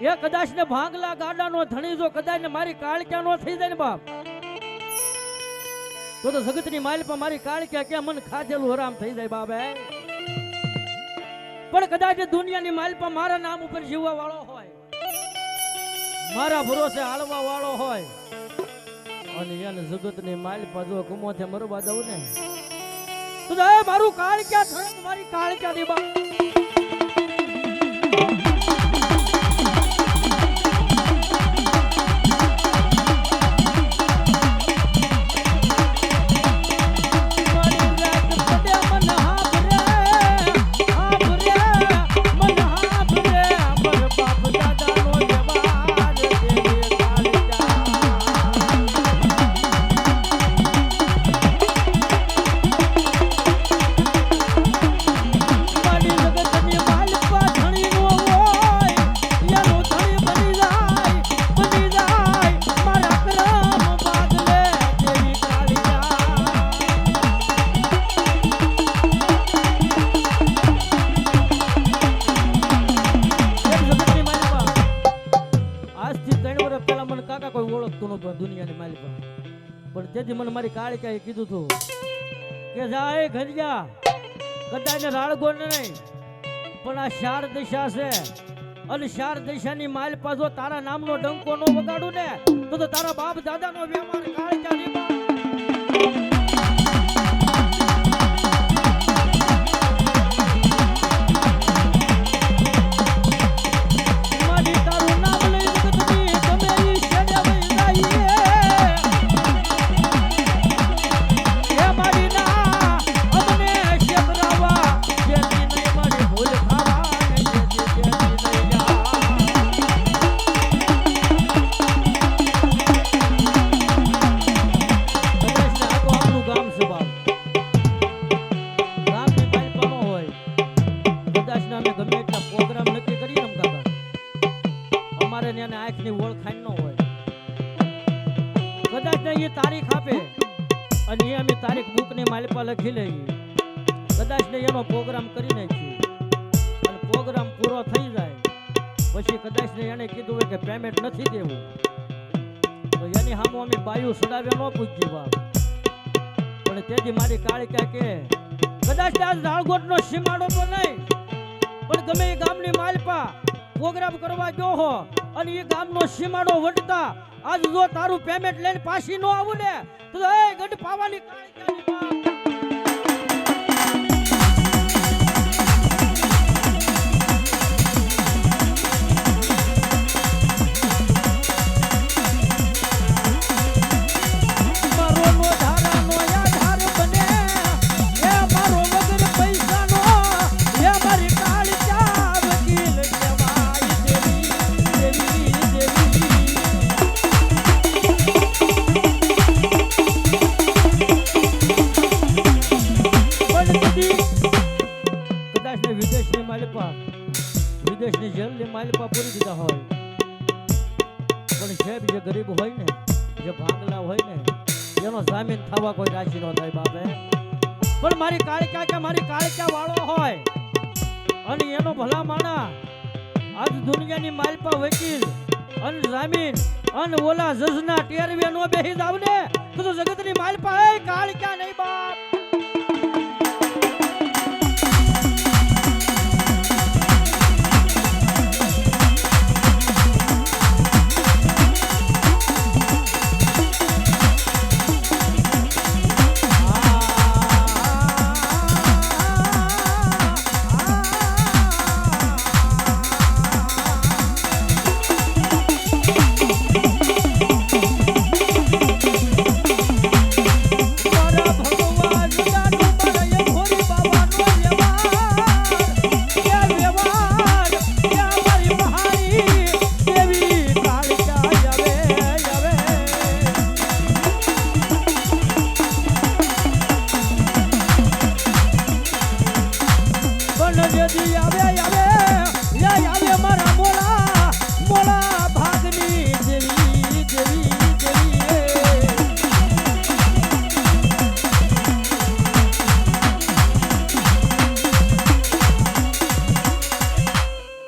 એ કદાચ ને ભાંગલા ગાડાનો ધણી જો કદાચ ને મારી કાળક્યા નો થઈ જાય ને બાપ, તો જગતની માલપા મારી કાળક્યા કે મન ખાધેલું હરામ થઈ જાય બાપ. પણ કદાચ દુનિયાની માલપા મારા નામ ઉપર જીવવા વાળો હોય, મારા ભરોસે હાલવા વાળો હોય, અને એને જગતની માલપા જો કુમોથે મરવા દઉં ને તો મારું કાળક્યા થયું, મારી કાળક્યા ની બાપ. દુનિયાની માલિકા પણ તેથી મને મારી કાળિકાએ કીધું હતું કે જાય ઘરિયા કદાચ રાળગો નહીં, પણ આ શાર દિશા છે, અને શાર દિશાની માલપા જો તારા નામનો ડંકો નો વગાડું ને તો તારા બાપ દાદાનો વ્યવહાર કાળિકા ની બાપ. તારીખ આપે અને એ અમે તારીખ બુક ની માલિપા લખી લઈએ, કદાચ ને એનો પ્રોગ્રામ કરી નાખીએ અને પ્રોગ્રામ પૂરો થઈ જાય પછી કદાચ ને એને કીધું હોય કે પેમેન્ટ નથી દેવું, તો એની સામે અમે બાયું સડાવ્યા ન પૂછીએ બાપ. પણ તેથી મારી કાળિકા કે કદાચ આજ રાળગોટ નો સીમાડો તો નહીં, પણ ગમે એ ગામની માલિપા પ્રોગ્રામ કરવા ગયો હો અને એ ગામનો સીમાડો વટતા આજ જો તારું પેમેન્ટ લઈને પાછી નો આવું ને તો એ ગઢ પાવાની કાળિકાની બાપ. વિદેશની જેલની માલિપા પૂરી દીધા હોય, પણ સાહેબ જે ગરીબ હોય ને, જે ભાંગલા હોય ને, એનો જામીન થવા કોઈ રાજી ન થાય બાપે. પણ મારી કાળિકા કે મારી કાળિકા વાળો હોય અને એનો ભલા માણા આજ દુનિયાની માલિપા વકીલ અને જામીન અને ઓલા જજના ટેરવે નો બેહી જાવ ને તો જગતની માલિપા એ કાળિકા નહીં બાપ.